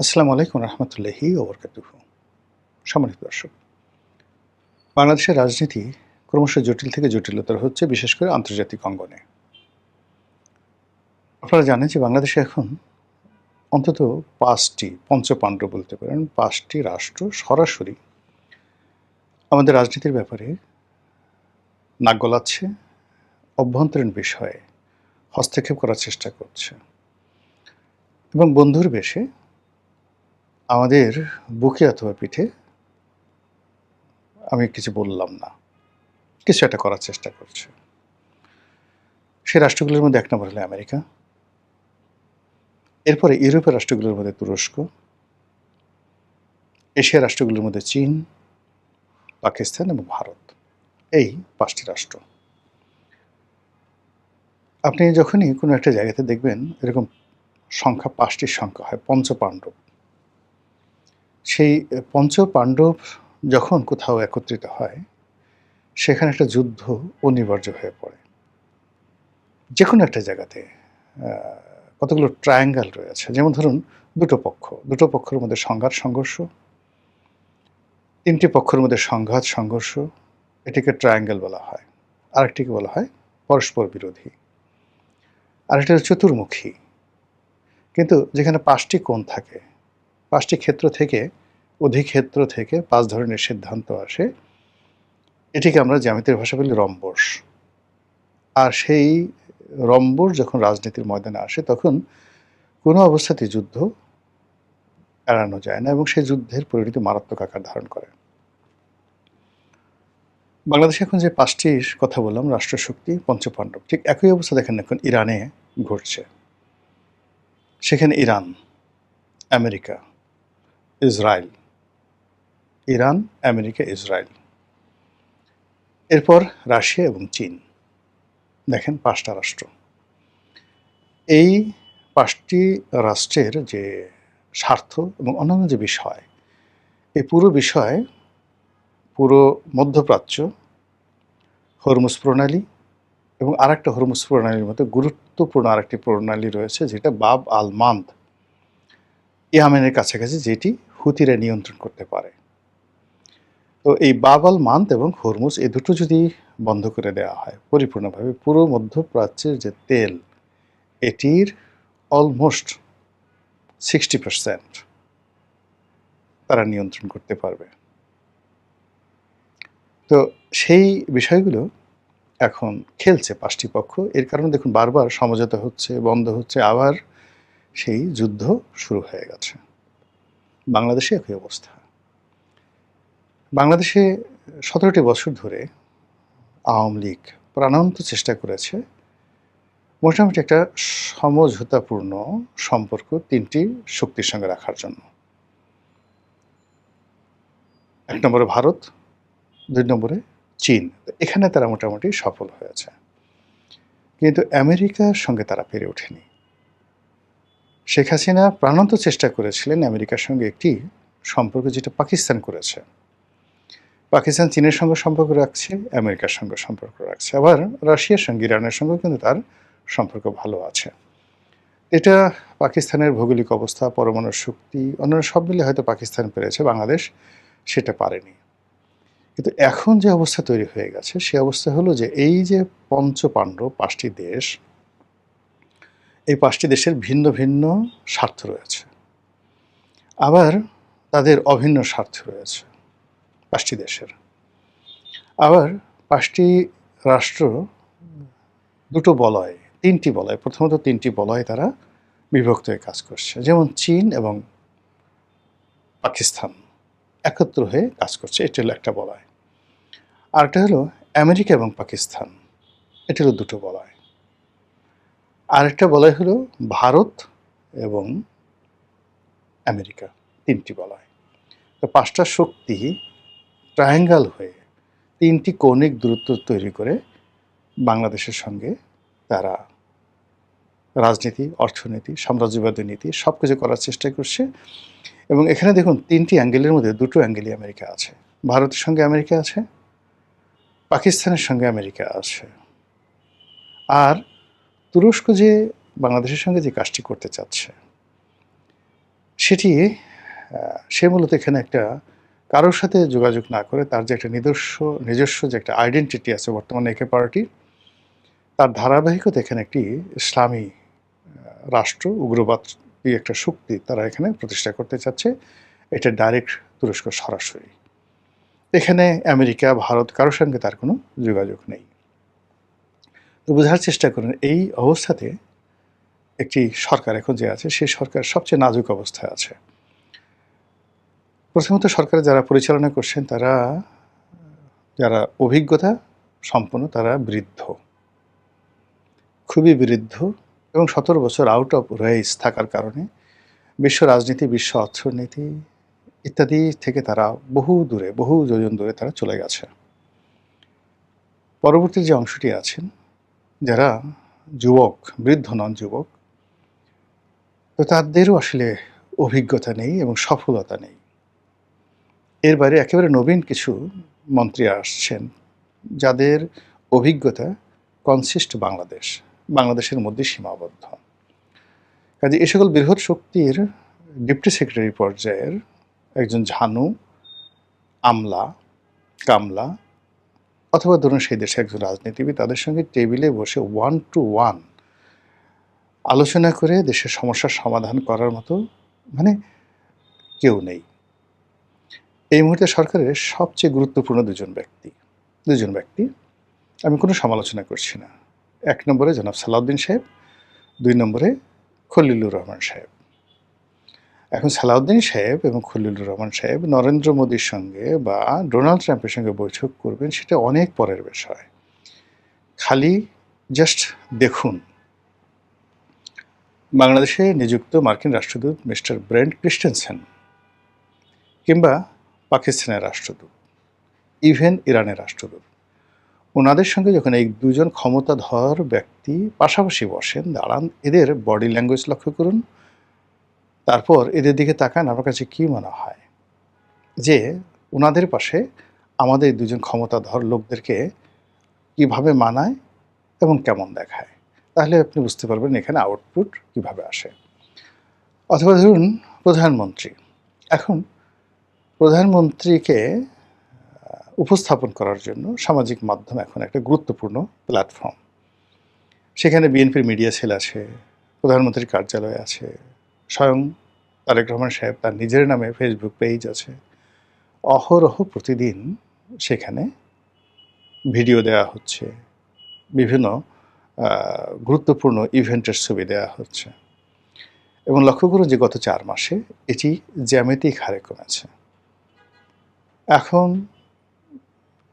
আসসালামু আলাইকুম রহমতুল্লাহি ওয়া বারাকাতুহু। সম্মানিত দর্শক, বাংলাদেশের রাজনীতি ক্রমশ জটিল থেকে জটিলতর হচ্ছে, বিশেষ করে আন্তর্জাতিক অঙ্গনে। আপনারা জানেন যে বাংলাদেশে এখন অন্তত ৫টি পঞ্চপাণ্ডব বলতে পারেন, ৫টি রাষ্ট্র সরাসরি আমাদের রাজনীতির ব্যাপারে নাক গলাচ্ছে, অভ্যন্তরীণ বিষয়ে হস্তক্ষেপ করার চেষ্টা করছে এবং বন্ধুর বেশে আমাদের বুকে অথবা পিঠে আমি কিছু বললাম না, কিছু একটা করার চেষ্টা করছে। সেই রাষ্ট্রগুলোর মধ্যে এক নম্বর হলো আমেরিকা, এরপরে ইউরোপের রাষ্ট্রগুলোর মধ্যে তুরস্ক, এশিয়ার রাষ্ট্রগুলোর মধ্যে চীন, পাকিস্তান এবং ভারত। এই ৫টি রাষ্ট্র। আপনি যখনই কোনো একটা জায়গাতে দেখবেন এরকম সংখ্যা ৫টির সংখ্যা হয়, পঞ্চপাণ্ডব। সেই পঞ্চপাণ্ডব যখন কোথাও একত্রিত হয়, সেখানে একটা যুদ্ধ অনিবার্য হয়ে পড়ে। যে কোনো একটা জায়গাতে কতগুলো ট্রায়াঙ্গেল রয়েছে, যেমন ধরুন দুটো পক্ষের মধ্যে সংঘাত সংঘর্ষ, ৩টি পক্ষের মধ্যে সংঘাত সংঘর্ষ, এটিকে ট্রায়াঙ্গেল বলা হয়। আরেকটিকে বলা হয় পরস্পর বিরোধী। আরেকটা হচ্ছে চতুর্মুখী। কিন্তু যেখানে ৫টি কোণ থাকে, ৫টি ক্ষেত্র থেকে অধিক্ষেত্র থেকে ৫ ধরনের সিদ্ধান্ত আসে, এটিকে আমরা জ্যামিতির ভাষায় বলি রম্বস। আর সেই রম্বস যখন রাজনীতির ময়দানে আসে, তখন কোনো অবস্থাতেই যুদ্ধ এড়ানো যায় না এবং সেই যুদ্ধের পরিণতি মারাত্মক আকার ধারণ করে। বাংলাদেশে এখন যে ৫টির কথা বললাম রাষ্ট্রশক্তি পঞ্চপাণ্ডব, ঠিক একই অবস্থা দেখেন এখন ইরানে ঘটছে। সেখানে Iran, America, Israel, Iran, America, Israel, এরপর রাশিয়া এবং চীন। দেখেন ৫টা রাষ্ট্র। এই ৫টি রাষ্ট্রের যে স্বার্থ এবং অন্যান্য যে বিষয়, এই পুরো বিষয় পুরো মধ্যপ্রাচ্য, হরমুজ প্রণালী এবং আরেকটা হরমুজ প্রণালীর মধ্যে গুরুত্বপূর্ণ আরেকটি প্রণালী রয়েছে, যেটা বাব আল মান্দ, ইয়েমেনের কাছাকাছি, যেটি হুতিরা নিয়ন্ত্রণ করতে পারে। তো এই বাব আল মান্দ এবং হরমুজ, এই দুটো যদি বন্ধ করে দেওয়া হয় পরিপূর্ণভাবে, পুরো মধ্যপ্রাচ্যের যে তেল, এটির অলমোস্ট 60% তারা নিয়ন্ত্রণ করতে পারবে। তো সেই বিষয়গুলো এখন খেলছে ৫টি পক্ষ। এর কারণে দেখুন বারবার সমঝোতা হচ্ছে, বন্ধ হচ্ছে, আবার সেই যুদ্ধ শুরু হয়ে গেছে। বাংলাদেশে একই অবস্থা। বাংলাদেশে ১৭টি বছর ধরে আওয়ামী লীগ প্রাণান্ত চেষ্টা করেছে মোটামুটি একটা সমঝোতাপূর্ণ সম্পর্ক ৩টি শক্তির সঙ্গে রাখার জন্য। ১ নম্বরে ভারত, ২ নম্বরে চীন। এখানে তারা মোটামুটি সফল হয়েছে, কিন্তু আমেরিকার সঙ্গে তারা পেরে ওঠেনি। শেখ হাসিনা প্রাণান্ত চেষ্টা করেছিলেন আমেরিকার সঙ্গে একটি সম্পর্ক, যেটা পাকিস্তান করেছে। পাকিস্তান চীনের সঙ্গে সম্পর্ক রাখছে, আমেরিকার সঙ্গে সম্পর্ক রাখছে, আবার রাশিয়ার সঙ্গে ইরানের সঙ্গেও কিন্তু তার সম্পর্ক ভালো আছে। এটা পাকিস্তানের ভৌগোলিক অবস্থা, পরমাণু শক্তি, অন্যান্য সব মিলে হয়তো পাকিস্তান পেরেছে, বাংলাদেশ সেটা পারেনি। কিন্তু এখন যে অবস্থা তৈরি হয়ে গেছে, সে অবস্থা হলো যে এই যে পঞ্চপাণ্ডব ৫টি দেশ, এই ৫টি দেশের ভিন্ন ভিন্ন স্বার্থ রয়েছে, আবার তাদের অভিন্ন স্বার্থ রয়েছে ৫টি দেশের। আবার ৫টি রাষ্ট্র দুটো বলয়, ৩টি বলয়, প্রথমত ৩টি বলয় তারা বিভক্ত হয়ে কাজ করছে। যেমন চীন এবং পাকিস্তান একত্র হয়ে কাজ করছে, এটা হলো একটা বলয়। আরেকটা হলো আমেরিকা এবং পাকিস্তান, এটা হলো দুটো বলয়। আরেকটা বলয় হলো ভারত এবং আমেরিকা, ৩টি বলয়। তো ৫টা শক্তি ট্রায়াঙ্গেল হয়ে ৩টি কৌণিক দূরত্ব তৈরি করে বাংলাদেশের সঙ্গে তারা রাজনীতি, অর্থনীতি, সাম্রাজ্যবাদী নীতি সব কিছু করার চেষ্টা করছে। এবং এখানে দেখুন ৩টি অ্যাঙ্গেলের মধ্যে ২টো অ্যাঙ্গেলই আমেরিকা আছে। ভারতের সঙ্গে আমেরিকা আছে, পাকিস্তানের সঙ্গে আমেরিকা আছে। আর তুরস্ক যে বাংলাদেশের সঙ্গে যে কাজটি করতে চাচ্ছে, সেটি সে মূলত এখানে একটা কারোর সাথে যোগাযোগ না করে তার যে একটা নিজস্ব যে একটা আইডেন্টিটি আছে বর্তমানে একে পার্টি, তার ধারাবাহিকতা এখানে একটি ইসলামী রাষ্ট্র, উগ্রবাদী একটা শক্তি তারা এখানে প্রতিষ্ঠা করতে চাচ্ছে। এটা ডাইরেক্ট তুরস্ক সরাসরি। এখানে আমেরিকা, ভারত কারোর সঙ্গে তার কোনো যোগাযোগ নেই। তো বোঝার চেষ্টা করুন এই অবস্থাতে একটি সরকার এখন যে আছে সেই সরকার সবচেয়ে নাজুক অবস্থায় আছে। প্রথমত সরকারে যারা পরিচালনা করছেন তারা যারা অভিজ্ঞতা সম্পন্ন তারা বৃদ্ধ, খুবই বৃদ্ধ এবং ১৭ বছর আউট অফ রেস থাকার কারণে বিশ্ব রাজনীতি, বিশ্ব অর্থনীতি ইত্যাদি থেকে তারা বহু যোজন দূরে তারা চলে গেছে। পরবর্তী যে অংশটি আছেন যারা যুবক, বৃদ্ধ নন যুবক, তো তাদেরও আসলে অভিজ্ঞতা নেই এবং সফলতা নেই। এর বাইরে একেবারে নবীন কিছু মন্ত্রী আসছেন যাদের অভিজ্ঞতা কনসিস্ট বাংলাদেশের মধ্যে সীমাবদ্ধ। কাজে এ সকল বৃহৎ শক্তির ডেপুটি সেক্রেটারি পর্যায়ের একজন ঝানু, আমলা, কামলা অথবা ধরুন সেই দেশে একজন রাজনীতিবিদ তাদের সঙ্গে টেবিলে বসে 1 to 1 আলোচনা করে দেশের সমস্যার সমাধান করার মতো মানে কেউ নেই। এই মুহূর্তে সরকারের সবচেয়ে গুরুত্বপূর্ণ দুজন ব্যক্তি আমি কোনো সমালোচনা করছি না। ১ নম্বরে জনাব সালাউদ্দিন সাহেব, ২ নম্বরে খলিলুর রহমান সাহেব। এখন সালাউদ্দিন সাহেব এবং খলিলুর রহমান সাহেব নরেন্দ্র মোদীর সঙ্গে বা ডোনাল্ড ট্রাম্পের সঙ্গে বৈঠক করবেন সেটা অনেক পরের বিষয়। খালি জাস্ট দেখুন বাংলাদেশে নিযুক্ত মার্কিন রাষ্ট্রদূত মিস্টার ব্রেন্ট ক্রিস্টেনসেন কিংবা পাকিস্তানের রাষ্ট্রদূত, ইভেন ইরানের রাষ্ট্রদূত, ওনাদের সঙ্গে যখন এই দুজন ক্ষমতাধর ব্যক্তি পাশাপাশি বসেন, দাঁড়ান, এদের বডি ল্যাঙ্গুয়েজ লক্ষ্য করুন, তারপর এদের দিকে তাকান, আমার কাছে কী মনে হয় যে ওনাদের পাশে আমাদের দুজন ক্ষমতাধর লোকদেরকে কিভাবে মানায় এবং কেমন দেখায়, তাহলে আপনি বুঝতে পারবেন এখানে আউটপুট কিভাবে আসে। অথবা ধরুন প্রধানমন্ত্রী, এখন প্রধানমন্ত্রীকে উপস্থাপন করার জন্য সামাজিক মাধ্যম এখন একটা গুরুত্বপূর্ণ প্ল্যাটফর্ম। সেখানে বিএনপির মিডিয়া সেল আছে, প্রধানমন্ত্রীর কার্যালয় আছে, স্বয়ং তারেক রহমান সাহেব তার নিজের নামে ফেসবুক পেজ আছে। অহরহ প্রতিদিন সেখানে ভিডিও দেওয়া হচ্ছে, বিভিন্ন গুরুত্বপূর্ণ ইভেন্টের ছবি দেওয়া হচ্ছে এবং লক্ষ্য করুন যে গত 4 মাসে এটি জ্যামিতিক হারে কমেছে। এখন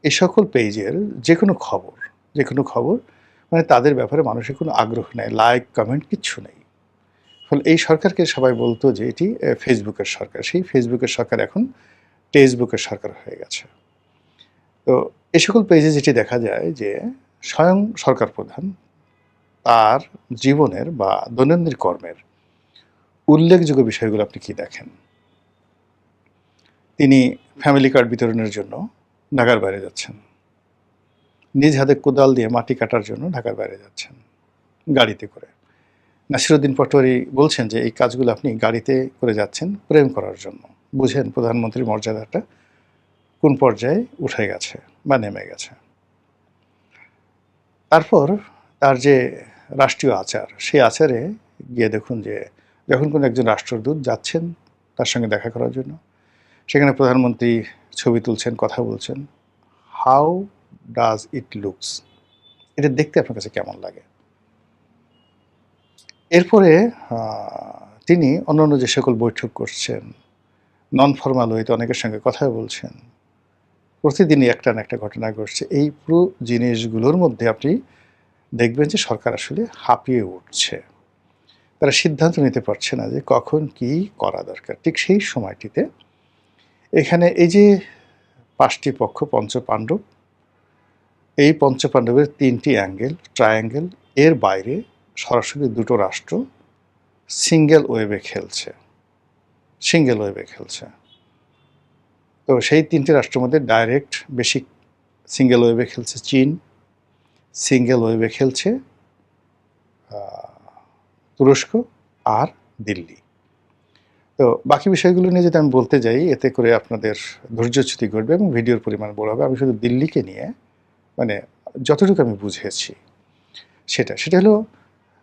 এই সকল পেজের যে কোনো খবর মানে তাদের ব্যাপারে মানুষের কোনো আগ্রহ নেই, লাইক কমেন্ট কিচ্ছু নেই। ফলে এই সরকারকে সবাই বলতো যে এটি ফেসবুকের সরকার, সেই ফেসবুকের সরকার এখন টেক্সটবুকের সরকার হয়ে গেছে। তো এই সকল পেজে যেটি দেখা যায় যে স্বয়ং সরকার প্রধান তার জীবনের বা দৈনন্দিন কর্মের উল্লেখযোগ্য বিষয়গুলো আপনি কি দেখেন? তিনি ফ্যামিলি কার্ড বিতরণের জন্য ঢাকার বাইরে যাচ্ছেন, নিজ হাতে কোদাল দিয়ে মাটি কাটার জন্য ঢাকার বাইরে যাচ্ছেন গাড়িতে করে। নাসিরুদ্দিন পাটোয়ারি বলছেন যে এই কাজগুলো আপনি গাড়িতে করে যাচ্ছেন প্রেম করার জন্য। বুঝেন প্রধানমন্ত্রীর মর্যাদাটা কোন পর্যায়ে উঠে গেছে বা নেমে গেছে। তারপর তার যে রাষ্ট্রীয় আচার, সেই আচারে গিয়ে দেখুন যে যখন কোনো একজন রাষ্ট্রদূত যাচ্ছেন তার সঙ্গে দেখা করার জন্য, সেখানে প্রধানমন্ত্রী ছবি তুলছেন, কথা বলছেন। How does it looks? এটা দেখতে আপনার কাছে কেমন লাগে? এরপরে তিনি অন্যান্য যে সকল বৈঠক করছেন, নন ফরমাল ওয়েতে অনেকের সঙ্গে কথা বলছেন, প্রতিদিনই একটা না একটা ঘটনা ঘটছে। এই পুরো জিনিসগুলোর মধ্যে আপনি দেখবেন যে সরকার আসলে হাঁপিয়ে উঠছে। তারা সিদ্ধান্ত নিতে পারছে না যে কখন কি করা দরকার। ঠিক সেই সময়টিতে এখানে এই যে ৫টি পক্ষ পঞ্চপাণ্ডব, এই পঞ্চপাণ্ডবের ৩টি ট্রায়াঙ্গেল, এর বাইরে সরাসরি দুটো রাষ্ট্র সিঙ্গেল ওয়েভে খেলছে। তো সেই ৩টি রাষ্ট্রের মধ্যে ডাইরেক্ট বেসিক সিঙ্গেল ওয়েভে খেলছে চীন, সিঙ্গেল ওয়েভে খেলছে তুরস্ক আর দিল্লি। তো বাকি বিষয়গুলো নিয়ে যদি আমি বলতে যাই, এতে করে আপনাদের ধৈর্যচ্যুতি ঘটবে এবং ভিডিওর পরিমাণ বড় হবে। আমি শুধু দিল্লিকে নিয়ে মানে যতটুকু আমি বুঝেছি সেটা হলো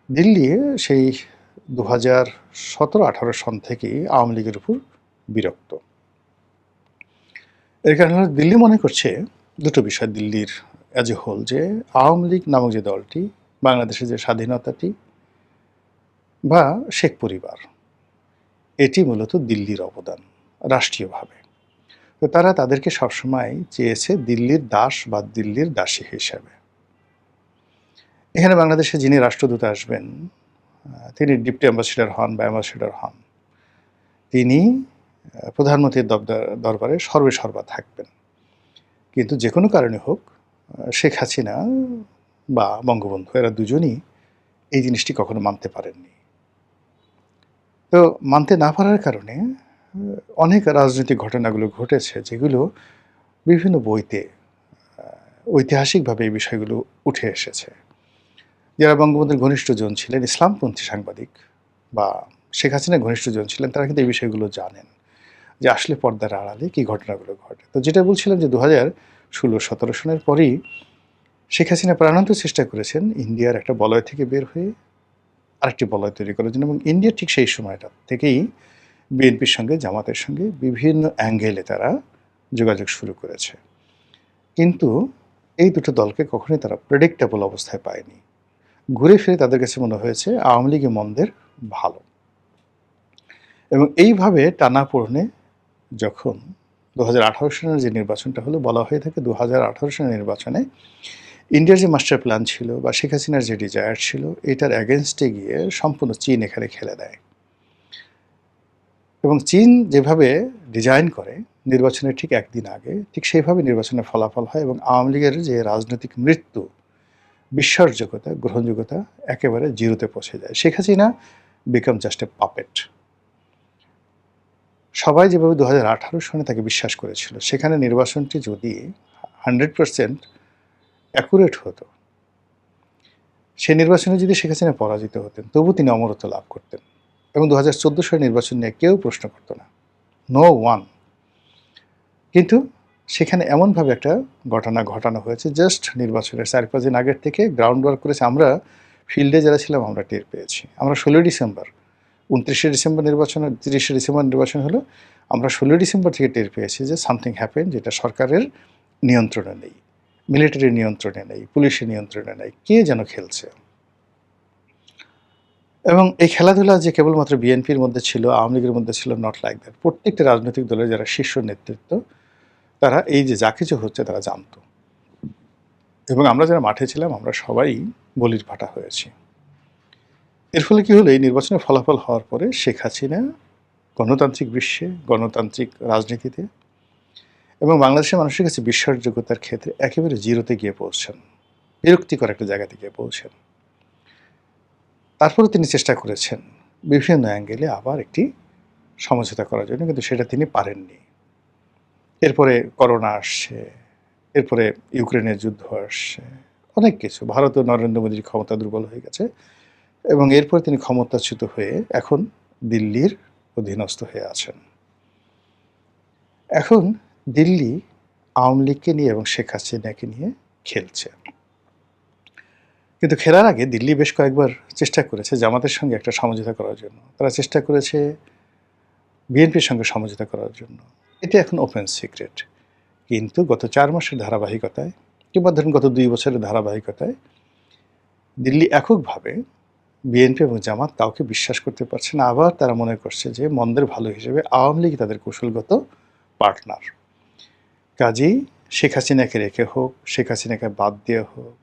দিল্লি সেই 2017-18 সন থেকেই আওয়ামী লীগের উপর বিরক্ত। এর কারণ হলো দিল্লি মনে করছে দুটো বিষয় দিল্লির অ্যাজ এ হোল, যে আওয়ামী লীগ নামক যে দলটি বাংলাদেশের যে স্বাধীনতাটি বা শেখ পরিবার, এটি মূলত দিল্লির অবদান রাষ্ট্রীয়ভাবে। তো তারা তাদেরকে সবসময় চেয়েছে দিল্লির দাস বা দিল্লির দাসী হিসেবে। এখানে বাংলাদেশে যিনি রাষ্ট্রদূত আসবেন, তিনি ডিপটি অ্যাম্বাসেডর হন বা অ্যাম্বাসেডর হন, তিনি প্রধানমন্ত্রীর দরবারে সর্বেসর্বা থাকবেন। কিন্তু যে কোনো কারণে হোক শেখ হাসিনা বা বঙ্গবন্ধু এরা দুজনই এই জিনিসটি কখনো মানতে পারেননি। তো মানতে না পারার কারণে অনেক রাজনৈতিক ঘটনাগুলো ঘটেছে, যেগুলো বিভিন্ন বইতে ঐতিহাসিকভাবে এই বিষয়গুলো উঠে এসেছে। যারা বঙ্গবন্ধুর ঘনিষ্ঠজন ছিলেন, ইসলামপন্থী সাংবাদিক বা শেখ হাসিনার ঘনিষ্ঠজন ছিলেন, তারা কিন্তু এই বিষয়গুলো জানেন যে আসলে পর্দার আড়ালে কী ঘটনাগুলো ঘটে। তো যেটা বলছিলাম যে 2016-17 সনের পরেই শেখ হাসিনা প্রাণান্ত চেষ্টা করেছেন ইন্ডিয়ার একটা বলয় থেকে বের হয়ে আরেকটি বলয় তৈরি করার জন্য, এবং ইন্ডিয়া ঠিক সেই সময়টা থেকেই বিএনপির সঙ্গে জামাতের সঙ্গে বিভিন্ন অ্যাঙ্গেলে তারা যোগাযোগ শুরু করেছে। কিন্তু এই দুটো দলকে কখনোই তারা প্রেডিক্টেবল অবস্থায় পায়নি। ঘুরে ফিরে তাদের কাছে মনে হয়েছে আওয়ামী লীগই মন্দের ভালো। এবং এইভাবে টানাপোড়েনে যখন 2018 সালের যে নির্বাচনটা হলো, বলা হয়ে থাকে 2018 সালের নির্বাচনে ইন্ডিয়ার যে মাস্টার প্ল্যান ছিল বা শেখ হাসিনার যে ডিজায়ার ছিল, এটার অ্যাগেনস্টে গিয়ে সম্পূর্ণ চীন এখানে খেলে দেয়। এবং চীন যেভাবে ডিজাইন করে নির্বাচনের ঠিক একদিন আগে, ঠিক সেইভাবে নির্বাচনের ফলাফল হয় এবং আওয়ামী লীগের যে রাজনৈতিক মৃত্যু, বিশ্বাসযোগ্যতা, গ্রহণযোগ্যতা একেবারে জিরোতে পৌঁছে যায়। Sheikh Hasina become just a puppet. সবাই যেভাবে 2018 সনে তাকে বিশ্বাস করেছিল, সেখানে নির্বাচনটি যদি 100% অ্যাকুরেট হতো, সেই নির্বাচনে যদি শেখ হাসিনা পরাজিত হতেন, তবু তিনি অমরত্ব লাভ করতেন এবং 2014 সালের নির্বাচন নিয়ে কেউ প্রশ্ন করতো না, নো ওয়ান। কিন্তু সেখানে এমনভাবে একটা ঘটনা ঘটানো হয়েছে, জাস্ট নির্বাচনের 4-5 দিন আগের থেকে গ্রাউন্ড ওয়ার্ক করেছে। আমরা ফিল্ডে যারা ছিলাম আমরা টের পেয়েছি। আমরা 16 ডিসেম্বর, 29শে ডিসেম্বর নির্বাচন, 30শে ডিসেম্বর নির্বাচন হলো, আমরা 16 ডিসেম্বর থেকে টের পেয়েছি যে সামথিং হ্যাপেন, যেটা সরকারের নিয়ন্ত্রণে নেই, মিলিটারির নিয়ন্ত্রণে নেই, পুলিশের নিয়ন্ত্রণে নেই, কে যেন খেলছে। এবং এই খেলাধুলা যে কেবলমাত্র বিএনপির মধ্যে ছিল, আওয়ামী লীগের মধ্যে ছিল, নট লাইক দ্যাট। প্রত্যেকটা রাজনৈতিক দলের যারা শীর্ষ নেতৃত্ব, তারা এই যে যা কিছু হচ্ছে তারা জানত। এবং আমরা যারা মাঠে ছিলাম আমরা সবাই বলির পাঠা হয়েছি। এর ফলে কী হলো, এই নির্বাচনের ফলাফল হওয়ার পরে শেখ হাসিনা গণতান্ত্রিক বিশ্বে, গণতান্ত্রিক রাজনীতিতে এবং বাংলাদেশের মানুষের কাছে বিশ্বাসযোগ্যতার ক্ষেত্রে একেবারে জিরোতে গিয়ে পৌঁছান, বিরক্তিকর একটা জায়গাতে গিয়ে পৌঁছান। তারপরে তিনি চেষ্টা করেছেন বিভিন্ন অ্যাঙ্গেলে আবার একটি সমঝোতা করার জন্য, কিন্তু সেটা তিনি পারেননি। এরপরে করোনা আসছে, এরপরে ইউক্রেনের যুদ্ধ আসছে, অনেক কিছু। ভারতীয় নরেন্দ্র মোদীর ক্ষমতা দুর্বল হয়ে গেছে এবং এরপর তিনি ক্ষমতাচ্যুত হয়ে এখন দিল্লির অধীনস্থ হয়ে আছেন। এখন দিল্লি আওয়ামী লীগকে নিয়ে এবং শেখ হাসিনাকে নিয়ে খেলছে। কিন্তু খেলার আগে দিল্লি বেশ কয়েকবার চেষ্টা করেছে জামাতের সঙ্গে একটা সমঝোতা করার জন্য, তারা চেষ্টা করেছে বিএনপির সঙ্গে সমঝোতা করার জন্য। এটা এখন ওপেন সিক্রেট। কিন্তু গত 4 মাসের ধারাবাহিকতায় কিংবা ধরুন গত 2 বছরের ধারাবাহিকতায় দিল্লি এককভাবে বিএনপি এবং জামাত কাউকে বিশ্বাস করতে পারছে না। আবার তারা মনে করছে যে মন্দের ভালো হিসেবে আওয়ামী লীগ তাদের কৌশলগত পার্টনার। কাজেই শেখ হাসিনাকে রেখে হোক, শেখ হাসিনাকে বাদ দিয়ে হোক,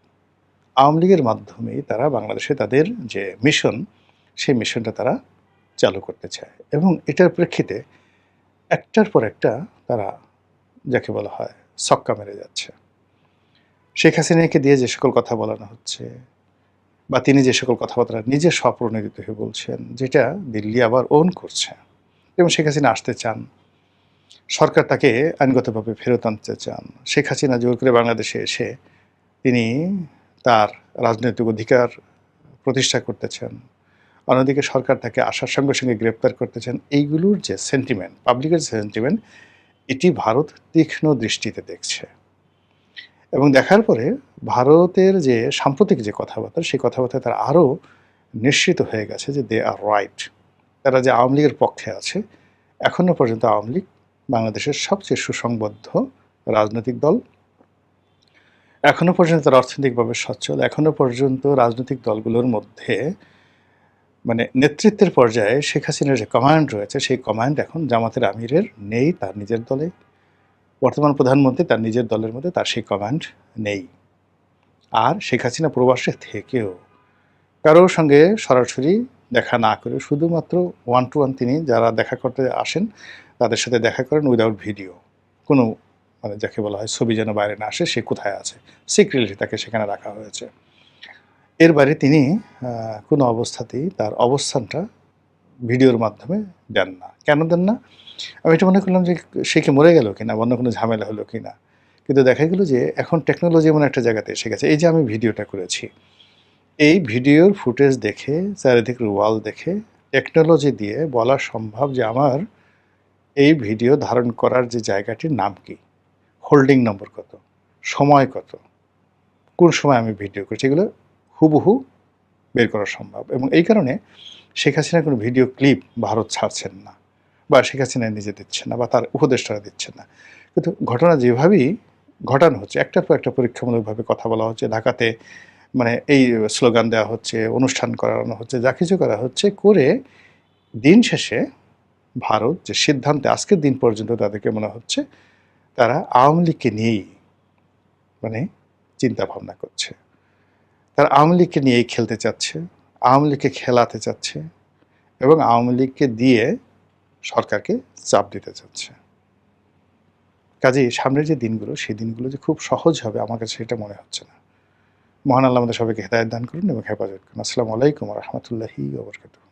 আওয়ামী লীগের মাধ্যমেই তারা বাংলাদেশে তাদের যে মিশন, সেই মিশনটা তারা চালু করতে চায়। এবং এটার প্রেক্ষিতে একটার পর একটা তারা যাকে বলা হয় ছক্কা মেরে যাচ্ছে। শেখ হাসিনাকে দিয়ে যে সকল কথা বলানো হচ্ছে বা তিনি যে সকল কথাবার্তা নিজে স্বপ্রণোদিত হয়ে বলছেন, যেটা দিল্লি আবার ওন করছে এবং শেখ হাসিনা আসতে চান, সরকার তাকে আইনগতভাবে ফেরত আনতে চান। শেখ হাসিনা জোর করে বাংলাদেশে এসে তিনি তার রাজনৈতিক অধিকার প্রতিষ্ঠা করতে চান। অন্যদিকে সরকার তাকে আসার সঙ্গে সঙ্গে গ্রেপ্তার করতে চান। এইগুলোর যে সেন্টিমেন্ট, পাবলিকের সেন্টিমেন্ট, এটি ভারত তীক্ষ্ণ দৃষ্টিতে দেখছে এবং দেখার পরে ভারতের যে সাম্প্রতিক যে কথাবার্তা, সেই কথাবার্তায় তারা আরও নিশ্চিত হয়ে গেছে যে দে আর রাইট। তারা যে আওয়ামী লীগের পক্ষে আছে, এখনও পর্যন্ত আওয়ামী লীগ বাংলাদেশের সবচেয়ে সুসংবদ্ধ রাজনৈতিক দল। এখনও পর্যন্ত তারা অর্থনৈতিকভাবে সচ্ছল। এখনও পর্যন্ত রাজনৈতিক দলগুলোর মধ্যে মানে নেতৃত্বের পর্যায়ে শেখ হাসিনার যে কমান্ড রয়েছে, সেই কমান্ড এখন জামাতের আমিরের নেই তার নিজের দলে। বর্তমান প্রধানমন্ত্রী তার নিজের দলের মধ্যে তার সেই কমান্ড নেই। আর শেখ হাসিনা প্রবাসে থেকেও কারোর সঙ্গে সরাসরি দেখা না করে শুধুমাত্র ওয়ান টু ওয়ান তিনি যারা দেখা করতে আসেন তাদের সাথে দেখা করেন উইদাউট ভিডিও। কোনো মানে যাকে বলা হয় ছবি যেন বাইরে না আসে, সে কোথায় আছে, সিক্রেটলি তাকে সেখানে রাখা হয়েছে। এর বাইরে তিনি কোনো অবস্থাতেই তার অবস্থানটা ভিডিওর মাধ্যমে দেন না। কেন দেন না? আমি এটা মনে করলাম যে সে কি মরে গেল কিনা, অন্য কোনো ঝামেলা হলো কিনা। কিন্তু দেখা গেল যে এখন টেকনোলজি এমন একটা জায়গাতে এসে গেছে। এই যে আমি ভিডিওটা করেছি, এই ভিডিওর ফুটেজ দেখে, চারিদিকের ওয়াল দেখে, টেকনোলজি দিয়ে বলা সম্ভব যে আমার এই ভিডিও ধারণ করার যে জায়গাটির নাম কি, হোল্ডিং নম্বর কত, সময় কত, কোন সময় আমি ভিডিও করছি, এগুলো হুবহু বের করা সম্ভব। এবং এই কারণে শেখ হাসিনার কোনো ভিডিও ক্লিপ ভারত ছাড়ছেন না, বা শেখ হাসিনা নিজে দিচ্ছেন না, বা তার উপদেষ্টারা দিচ্ছেন না। কিন্তু ঘটনা যেভাবেই ঘটানো হচ্ছে, একটার পর একটা পরীক্ষামূলকভাবে কথা বলা হচ্ছে, ঢাকাতে মানে এই স্লোগান দেওয়া হচ্ছে, অনুষ্ঠান করানো হচ্ছে, যা কিছু করা হচ্ছে করে দিন শেষে ভারত যে সিদ্ধান্তে আজকের দিন পর্যন্ত তাদেরকে মনে হচ্ছে তারা আওয়ামী লীগকে নিয়েই মানে চিন্তা ভাবনা করছে। তারা আওয়ামী লীগকে নিয়েই খেলতে চাচ্ছে, আওয়ামী লীগকে খেলাতে চাচ্ছে এবং আওয়ামী লীগকে দিয়ে সরকারকে চাপ দিতে চাচ্ছে। কাজেই সামনের যে দিনগুলো, সেই দিনগুলো যে খুব সহজ হবে আমার কাছে সেটা মনে হচ্ছে না। মহান আল্লাহ আমাদের সবাইকে হেদায়েত দান করুন এবং হেফাজত করুন। আসসালামু আলাইকুম ওয়া রাহমাতুল্লাহি ওয়া বারাকাতুহু।